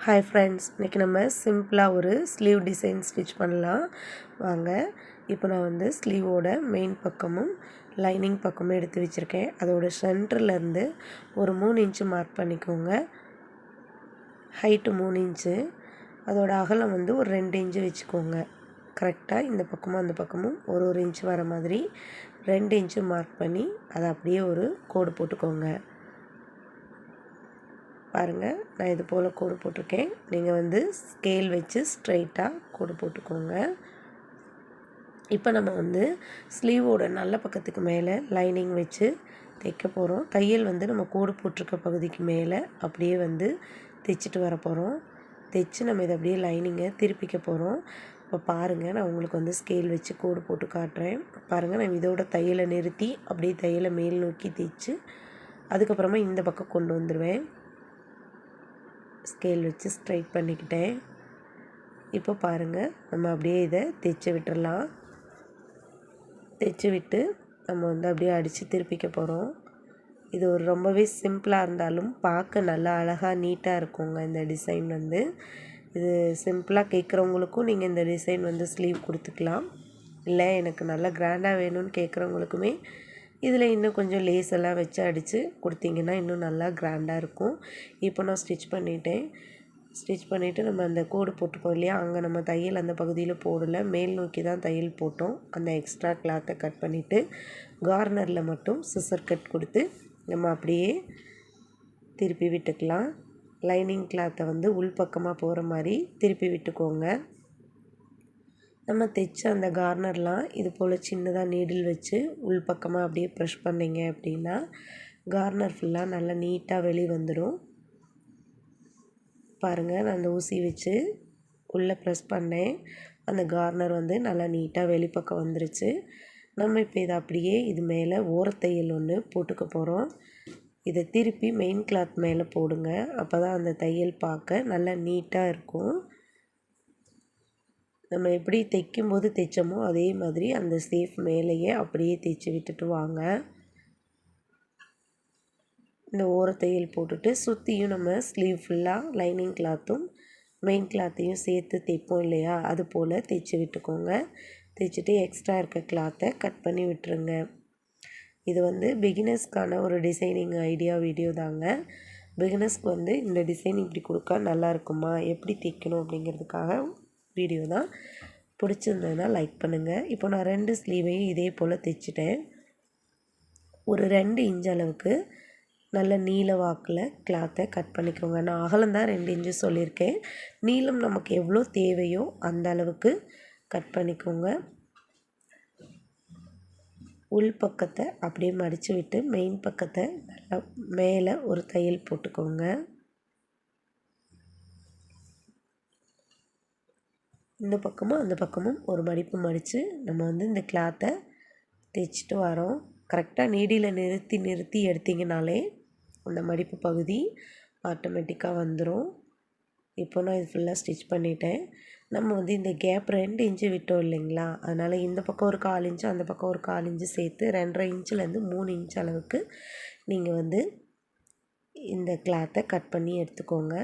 Hi friends, இன்றைக்கி நம்ம சிம்பிளாக ஒரு ஸ்லீவ் டிசைன் ஸ்டிச் பண்ணலாம் வாங்க. இப்போ நான் வந்து ஸ்லீவோட மெயின் பக்கமும் லைனிங் பக்கமும் எடுத்து வச்சுருக்கேன். அதோட சென்டர்லேருந்து ஒரு 3 இன்ச்சு மார்க் பண்ணிக்கோங்க. ஹைட்டு 3 இன்ச்சு, அதோட அகலம் வந்து ஒரு 2 இன்ச்சு வச்சுக்கோங்க. கரெக்டாக இந்த பக்கமும் அந்த பக்கமும் ஒரு இன்ச்சு வர மாதிரி 2 இன்ச்சு மார்க் பண்ணி அதை அப்படியே ஒரு கோடு போட்டுக்கோங்க. பாருங்கள், நான் இது போல் கோடு போட்டிருக்கேன். நீங்கள் வந்து ஸ்கேல் வச்சு ஸ்ட்ரைட்டாக கோடு போட்டுக்கோங்க. இப்போ நம்ம வந்து ஸ்லீவோட நல்ல பக்கத்துக்கு மேலே லைனிங் வச்சு தைக்க போகிறோம். தையல் வந்து நம்ம கோடு போட்டிருக்க பகுதிக்கு மேலே அப்படியே வந்து தைச்சிட்டு வர போகிறோம். தைச்சு நம்ம இதை அப்படியே லைனிங்கை திருப்பிக்க போகிறோம். இப்போ பாருங்கள், நான் உங்களுக்கு வந்து ஸ்கேல் வச்சு கோடு போட்டு காட்டுறேன். பாருங்கள், நான் இதோட தையலை நிறுத்தி அப்படியே தையலை மேல் நோக்கி தைச்சு அதுக்கப்புறமா இந்த பக்கம் கொண்டு வந்துடுவேன். ஸ்கேல் வச்சு ஸ்ட்ரைட் பண்ணிக்கிட்டேன். இப்போ பாருங்கள், நம்ம அப்படியே இதை தைச்சி விட்டுடலாம். தைச்சி விட்டு நம்ம வந்து அப்படியே அடித்து திருப்பிக்க போகிறோம். இது ஒரு ரொம்பவே சிம்பிளாக இருந்தாலும் பார்க்க நல்லா அழகாக நீட்டாக இருக்குங்க. இந்த டிசைன் வந்து இது சிம்பிளாக கேட்குறவங்களுக்கும் நீங்கள் இந்த டிசைன் வந்து ஸ்லீவ் கொடுத்துக்கலாம். இல்லை எனக்கு நல்லா கிராண்டாக வேணும்னு கேட்குறவங்களுக்குமே இதில் இன்னும் கொஞ்சம் லேஸ் எல்லாம் வச்சு அடித்து கொடுத்தீங்கன்னா இன்னும் நல்லா கிராண்டாக இருக்கும். இப்போ நான் ஸ்டிச் பண்ணிவிட்டு நம்ம அந்த கோடு போட்டுப்போம் இல்லையா, அங்கே நம்ம தையல் அந்த பகுதியில் போடலை, மேல் நோக்கி தான் தையல் போட்டோம். அந்த எக்ஸ்ட்ரா கிளாத்தை கட் பண்ணிவிட்டு கார்னரில் மட்டும் சிசர் கட் கொடுத்து நம்ம அப்படியே திருப்பி விட்டுக்கலாம். லைனிங் கிளாத்தை வந்து உள்பக்கமாக போகிற மாதிரி திருப்பி விட்டுக்கோங்க. நம்ம தைச்ச அந்த கார்னர்லாம் இது போல் சின்னதாக நீடில் வச்சு உள்பக்கமாக அப்படியே ப்ரெஷ் பண்ணிங்க அப்படின்னா கார்னர் ஃபுல்லாக நல்லா நீட்டாக வெளியே வந்துடும். பாருங்கள், நான் அந்த ஊசி வச்சு உள்ளே ப்ரெஸ் பண்ணேன். அந்த கார்னர் வந்து நல்லா நீட்டாக வெளிப்பக்கம் வந்துருச்சு. நம்ம இப்போ இதை அப்படியே இது மேலே ஓரத்தையல் ஒன்று போட்டுக்க போகிறோம். இதை திருப்பி மெயின் கிளாத் மேலே போடுங்க. அப்போ தான் அந்த தையல் பார்க்க நல்லா நீட்டாக இருக்கும். நம்ம எப்படி தைக்கும்போது தைச்சோமோ அதே மாதிரி அந்த சேஃப் மேலேயே அப்படியே தைச்சி விட்டுட்டு வாங்க. இந்த ஓரத்தையல் போட்டுட்டு சுற்றியும் நம்ம ஸ்லீவ் ஃபுல்லாக லைனிங் கிளாத்தும் மெயின் கிளாத்தையும் சேர்த்து தைப்போம் இல்லையா, அது போல் தைச்சி விட்டுக்கோங்க. தைச்சிட்டு எக்ஸ்ட்ரா இருக்க கிளாத்தை கட் பண்ணி விட்டுருங்க. இது வந்து பிகினர்ஸ்க்கான ஒரு டிசைனிங் ஐடியா வீடியோ தாங்க. பிகினர்ஸ்க்கு வந்து இந்த டிசைன் இப்படி கொடுத்தா நல்லா இருக்குமா, எப்படி தைக்கணும் அப்படிங்கிறதுக்காக வீடியோ தான். பிடிச்சிருந்ததுன்னா லைக் பண்ணுங்கள். இப்போ நான் 2 ஸ்லீவையும் இதே போல் தைச்சிட்டேன். ஒரு 2 இன்ச் அளவுக்கு நல்ல நீல வாக்கில் கிளாத்தை கட் பண்ணிக்கோங்க. நான் அகலம் தான் 2 இன்ச்சு சொல்லியிருக்கேன். நீளம் நமக்கு எவ்வளோ தேவையோ அந்த அளவுக்கு கட் பண்ணிக்கோங்க. உள் பக்கத்தை அப்படியே மடித்து விட்டு மெயின் பக்கத்தை நல்லா மேலே ஒரு தையல் போட்டுக்கோங்க. இந்த பக்கமும் அந்த பக்கமும் ஒரு மடிப்பு மடித்து நம்ம வந்து இந்த கிளாத்தை தைச்சிட்டு வரோம். கரெக்டாக நீடியில் நிறுத்தி எடுத்திங்கனாலே அந்த மடிப்பு பகுதி ஆட்டோமேட்டிக்காக வந்துடும். இப்போ நான் இது ஃபுல்லாக ஸ்டிச் பண்ணிட்டேன். நம்ம வந்து இந்த கேப் 2 இன்ச்சு விட்டோம் இல்லைங்களா, அதனால் இந்த பக்கம் ஒரு 1/4 இன்ச்சு அந்த பக்கம் ஒரு 1/4 இன்ச்சு சேர்த்து 2.5 இன்ச்சுலேருந்து 3 இன்ச் அளவுக்கு நீங்கள் வந்து இந்த கிளாத்தை கட் பண்ணி எடுத்துக்கோங்க.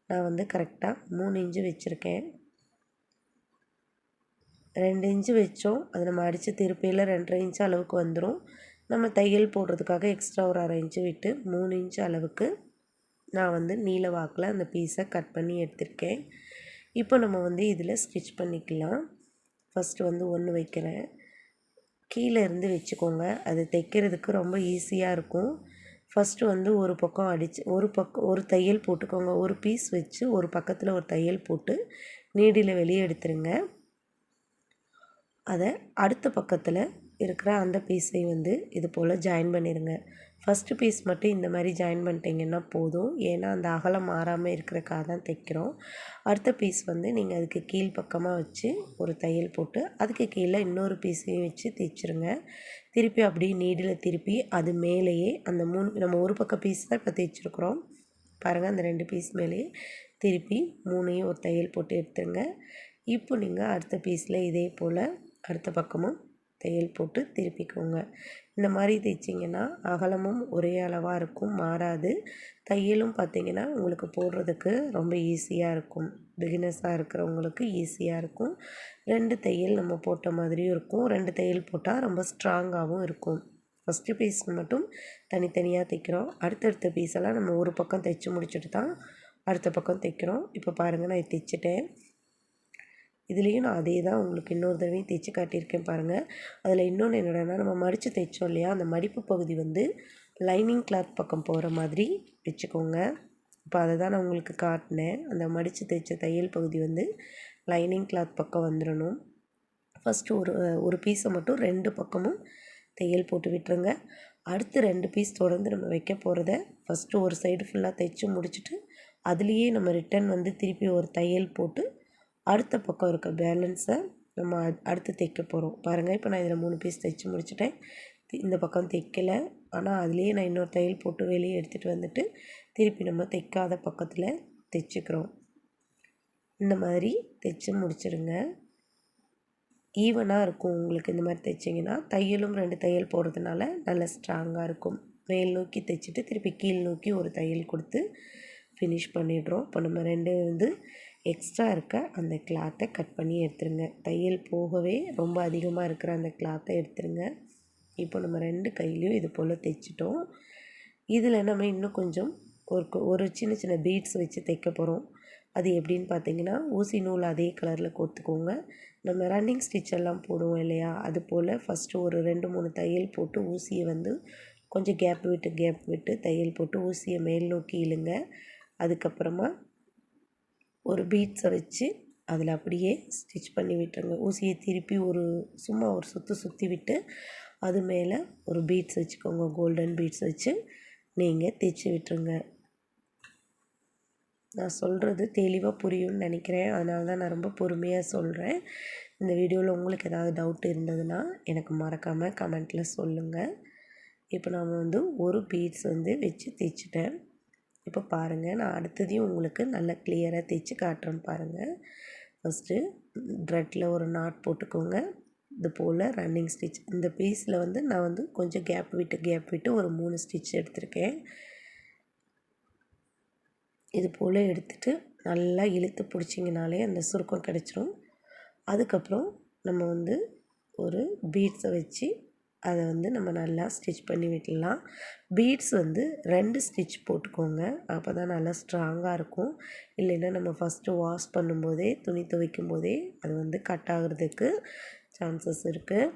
நான் வந்து கரெக்டாக 3 இன்ச்சு வச்சுருக்கேன். 2 இன்ச்சு வச்சோம், அது நம்ம அடித்து திருப்பியில் 2.5 இன்ச்சு அளவுக்கு வந்துடும். நம்ம தையல் போடுறதுக்காக எக்ஸ்ட்ரா ஒரு 1/2 இன்ச்சு விட்டு 3 இன்ச்சு அளவுக்கு நான் வந்து நீல வாக்கில் அந்த பீஸை கட் பண்ணி எடுத்திருக்கேன். இப்போ நம்ம வந்து இதில் ஸ்டிச் பண்ணிக்கலாம். ஃபஸ்ட்டு வந்து 1 வைக்கிறேன். கீழே இருந்து வச்சுக்கோங்க, அது தைக்கிறதுக்கு ரொம்ப ஈஸியாக இருக்கும். ஃபஸ்ட்டு வந்து ஒரு பக்கம் அடித்து ஒரு தையல் போட்டுக்கோங்க. ஒரு பீஸ் வச்சு ஒரு பக்கத்தில் ஒரு தையல் போட்டு நீடியில் வெளியே எடுத்துருங்க. அதை அடுத்த பக்கத்தில் இருக்கிற அந்த பீஸை வந்து இது போல் ஜாயின் பண்ணிடுங்க. ஃபஸ்ட்டு பீஸ் மட்டும் இந்த மாதிரி ஜாயின் பண்ணிட்டீங்கன்னா போதும். ஏன்னா அந்த அகலம் மாறாமல் இருக்கிறக்காக தான் தைக்கிறோம். அடுத்த பீஸ் வந்து நீங்கள் அதுக்கு கீழ்ப்பக்கமாக வச்சு ஒரு தையல் போட்டு அதுக்கு கீழே இன்னொரு பீஸையும் வச்சு தைச்சிருங்க. திருப்பி அப்படியே நீடில் திருப்பி அது மேலேயே அந்த 3 நம்ம ஒரு பக்கம் பீஸ் தான் இப்போ தைச்சிருக்குறோம். பாருங்கள், அந்த 2 பீஸ் மேலேயே திருப்பி 3ஐயும் ஒரு தையல் போட்டு எடுத்துருங்க. இப்போ நீங்கள் அடுத்த பீஸில் இதே போல் அடுத்த பக்கமும் தையல் போட்டு திருப்பிக்கோங்க. இந்த மாதிரி தைச்சிங்கன்னா அகலமும் ஒரே அளவாக இருக்கும், மாறாது. தையலும் பார்த்திங்கன்னா உங்களுக்கு போடுறதுக்கு ரொம்ப ஈஸியாக இருக்கும். பிகினர்ஸாக இருக்கிறவங்களுக்கு ஈஸியாக இருக்கும். 2 தையல் நம்ம போட்ட மாதிரியும் இருக்கும். 2 தையல் போட்டால் ரொம்ப ஸ்ட்ராங்காகவும் இருக்கும். ஃபஸ்ட்டு பீஸ்க்கு மட்டும் தனித்தனியாக தைக்கிறோம். அடுத்தடுத்த பீஸெல்லாம் நம்ம ஒரு பக்கம் தைச்சி முடிச்சுட்டு தான் அடுத்த பக்கம் தைக்கிறோம். இப்போ பாருங்கள், நான் தைச்சிட்டேன். இதுலேயும் நான் அதே தான் உங்களுக்கு இன்னொரு தடவையும் தைச்சி காட்டியிருக்கேன் பாருங்கள். அதில் இன்னொன்று என்னென்னா, நம்ம மடித்து தைச்சோம் இல்லையா, அந்த மடிப்பு பகுதி வந்து லைனிங் கிளாத் பக்கம் போகிற மாதிரி வச்சுக்கோங்க. இப்போ அதை தான் நான் உங்களுக்கு காட்டினேன். அந்த மடித்து தைச்ச தையல் பகுதி வந்து லைனிங் கிளாத் பக்கம் வந்துடணும். ஃபஸ்ட்டு ஒரு பீஸை மட்டும் 2 பக்கமும் தையல் போட்டு விட்டுருங்க. அடுத்து 2 பீஸ் தொடர்ந்து நம்ம வைக்க போகிறத ஃபஸ்ட்டு ஒரு சைடு ஃபுல்லாக தைச்சி முடிச்சுட்டு அதுலேயே நம்ம ரிட்டன் வந்து திருப்பி ஒரு தையல் போட்டு அடுத்த பக்கம் இருக்க பேலன்ஸை நம்ம அடுத்து தைக்க போகிறோம். பாருங்கள், இப்போ நான் இதில் 3 பீஸ் தைச்சி முடிச்சிட்டேன். இந்த பக்கம் தைக்கலை, ஆனால் அதுலேயே நான் இன்னொரு தையல் போட்டு வெளியே எடுத்துகிட்டு வந்துட்டு திருப்பி நம்ம தைக்காத பக்கத்தில் தைச்சிக்கிறோம். இந்த மாதிரி தைச்சி முடிச்சிடுங்க. ஈவனாக இருக்கும் உங்களுக்கு. இந்த மாதிரி தைச்சிங்கன்னா தையலும் 2 தையல் போடுறதுனால நல்லா ஸ்ட்ராங்காக இருக்கும். மேல் நோக்கி தைச்சிட்டு திருப்பி கீழ் நோக்கி ஒரு தையல் கொடுத்து ஃபினிஷ் பண்ணிடுறோம். இப்போ நம்ம 2 வந்து எக்ஸ்ட்ரா இருக்க அந்த கிளாத்தை கட் பண்ணி எடுத்துருங்க. தையல் போகவே ரொம்ப அதிகமாக இருக்கிற அந்த கிளாத்தை எடுத்துருங்க. இப்போ நம்ம 2 கையிலையும் இது போல் தைச்சிட்டோம். இதில் நம்ம இன்னும் கொஞ்சம் ஒரு சின்ன சின்ன பீட்ஸ் வச்சு தைக்க போகிறோம். அது எப்படின்னு பார்த்தீங்கன்னா, ஊசி நூல் அதே கலரில் கோர்த்துக்கோங்க. நம்ம ரன்னிங் ஸ்டிச்செல்லாம் போடுவோம் இல்லையா, அது போல் ஃபஸ்ட்டு ஒரு 2 3 தையல் போட்டு ஊசியை வந்து கொஞ்சம் கேப் விட்டு தையல் போட்டு ஊசியை மேல் நோக்கி இழுங்க. அதுக்கப்புறமா ஒரு பீட்ஸை வச்சு அதில் அப்படியே ஸ்டிச் பண்ணி விட்டுருங்க. ஊசியை திருப்பி சும்மா ஒரு சுற்றி விட்டு அது மேலே ஒரு பீட்ஸ் வச்சுக்கோங்க. கோல்டன் பீட்ஸ் வச்சு நீங்கள் தைச்சி விட்டுருங்க. நான் சொல்கிறது தெளிவாக புரியும்னு நினைக்கிறேன். அதனால தான் நான் ரொம்ப பொறுமையாக சொல்கிறேன். இந்த வீடியோவில் உங்களுக்கு ஏதாவது டவுட் இருந்ததுன்னா எனக்கு மறக்காமல் கமெண்ட்டில் சொல்லுங்கள். இப்போ நான் வந்து ஒரு பீட்ஸ் வந்து வச்சு தைச்சிட்டேன். இப்போ பாருங்கள், நான் அடுத்ததையும் உங்களுக்கு நல்லா கிளியராக தைச்சி காட்டுறேன் பாருங்கள். ஃபஸ்ட்டு த்ரெட்டில் ஒரு நாட் போட்டுக்கோங்க. இது போல் ரன்னிங் ஸ்டிச் இந்த பீஸில் வந்து நான் வந்து கொஞ்சம் கேப் விட்டு ஒரு 3 ஸ்டிச் எடுத்திருக்கேன். இது போல் எடுத்துகிட்டு நல்லா இழுத்து பிடிச்சிங்கனாலே அந்த சுருக்கம் கிடச்சிரும். அதுக்கப்புறம் நம்ம வந்து ஒரு பீட்ஸை வச்சு அதை வந்து நம்ம நல்லா ஸ்டிச் பண்ணி விட்டுடலாம். பீட்ஸ் வந்து 2 ஸ்டிச் போட்டுக்கோங்க. அப்போ தான் நல்லா ஸ்ட்ராங்காக இருக்கும். இல்லைன்னா நம்ம ஃபஸ்ட்டு வாஷ் பண்ணும்போதே துணி துவைக்கும் போதே அது வந்து கட் ஆகிறதுக்கு சான்சஸ் இருக்குது.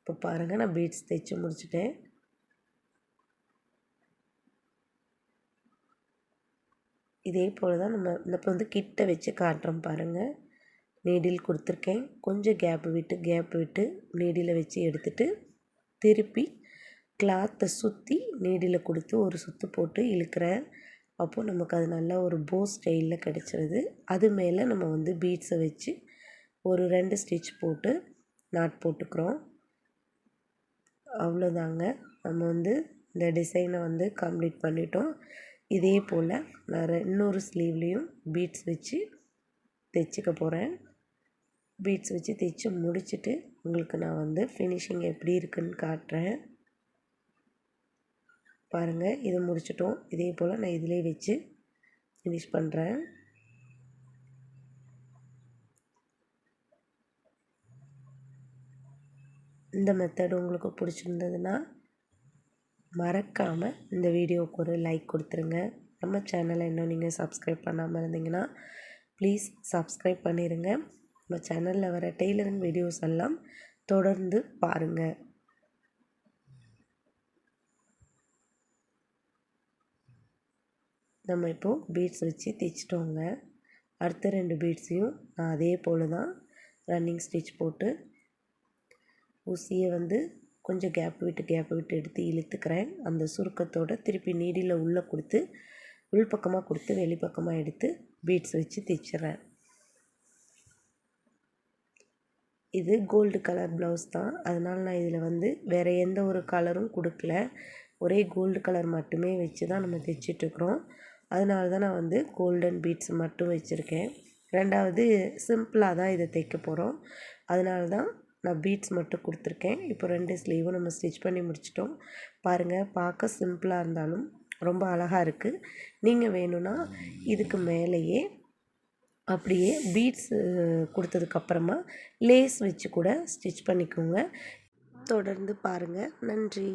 இப்போ பாருங்கள், நான் பீட்ஸ் தைச்சி முடிச்சிட்டேன். இதே போல் தான் நம்ம இப்போ வந்து கிட்ட வச்சு காட்டுறோம் பாருங்கள். நீடில் கொடுத்துருக்கேன். கொஞ்சம் கேப் விட்டு நீடில் வச்சு எடுத்துகிட்டு திருப்பி கிளாத்தை சுற்றி நீடில் கொடுத்து ஒரு சுற்று போட்டு இழுக்கிறேன். அப்போது நமக்கு அது நல்லா ஒரு போ ஸ்டைலில் கிடச்சிருது. அது மேலே நம்ம வந்து பீட்ஸை வச்சு ஒரு 2 ஸ்டிச் போட்டு நாட் போட்டுக்கிறோம். அவ்வளோதாங்க, நம்ம வந்து இந்த டிசைனை வந்து கம்ப்ளீட் பண்ணிட்டோம். இதே போல் நான் இன்னொரு ஸ்லீவ்லேயும் பீட்ஸ் வச்சு தைச்சிக்க போகிறேன். பீட்ஸ் வச்சு தைச்சி முடிச்சுட்டு உங்களுக்கு நான் வந்து ஃபினிஷிங் எப்படி இருக்குன்னு காட்டுறேன். பாருங்கள், இது முடிச்சிட்டோம். இதே போல் நான் இதிலே வச்சு ஃபினிஷ் பண்ணுறேன். இந்த மெத்தட் உங்களுக்கு பிடிச்சிருந்ததுன்னா மறக்காமல் இந்த வீடியோவுக்கு ஒரு லைக் கொடுத்துருங்க. நம்ம சேனலை இன்னும் நீங்கள் சப்ஸ்கிரைப் பண்ணாமல் இருந்தீங்கன்னா ப்ளீஸ் சப்ஸ்கிரைப் பண்ணிடுங்க. நம்ம சேனலில் வர டெய்லரிங் வீடியோஸ் எல்லாம் தொடர்ந்து பாருங்கள். நம்ம இப்போது பீட்ஸ் வச்சு தைச்சிட்டோங்க. அடுத்த 2 பீட்ஸையும் நான் அதே போல் தான் ரன்னிங் ஸ்டிச் போட்டு ஊசியை வந்து கொஞ்சம் கேப் விட்டு எடுத்து இழுத்துக்கிறேன். அந்த சுருக்கத்தோடு திருப்பி நீடில் உள்ளே கொடுத்து உள்பக்கமாக கொடுத்து வெளிப்பக்கமாக எடுத்து பீட்ஸ் வச்சு தைச்சிட்றேன். இது கோல்டு கலர் ப்ளவுஸ் தான். அதனால் நான் இதில் வந்து வேறு எந்த ஒரு கலரும் கொடுக்கல. ஒரே கோல்டு கலர் மட்டுமே வச்சு தான் நம்ம தைச்சிட்ருக்குறோம். அதனால தான் நான் வந்து கோல்டன் பீட்ஸ் மட்டும் வச்சுருக்கேன். ரெண்டாவது சிம்பிளாக தான் இதை தைக்க போகிறோம். அதனால தான் நான் பீட்ஸ் மட்டும் கொடுத்துருக்கேன். இப்போ 2 ஸ்லீவும் நம்ம ஸ்டிச் பண்ணி முடிச்சிட்டோம். பாருங்கள், பார்க்க சிம்பிளாக இருந்தாலும் ரொம்ப அழகாக இருக்குது. நீங்கள் வேணும்னா இதுக்கு மேலேயே அப்படியே பீட்ஸ் கொடுத்ததுக்கப்புறமா லேஸ் வச்சு கூட ஸ்டிச் பண்ணிக்கோங்க. தொடர்ந்து பாருங்கள். நன்றி.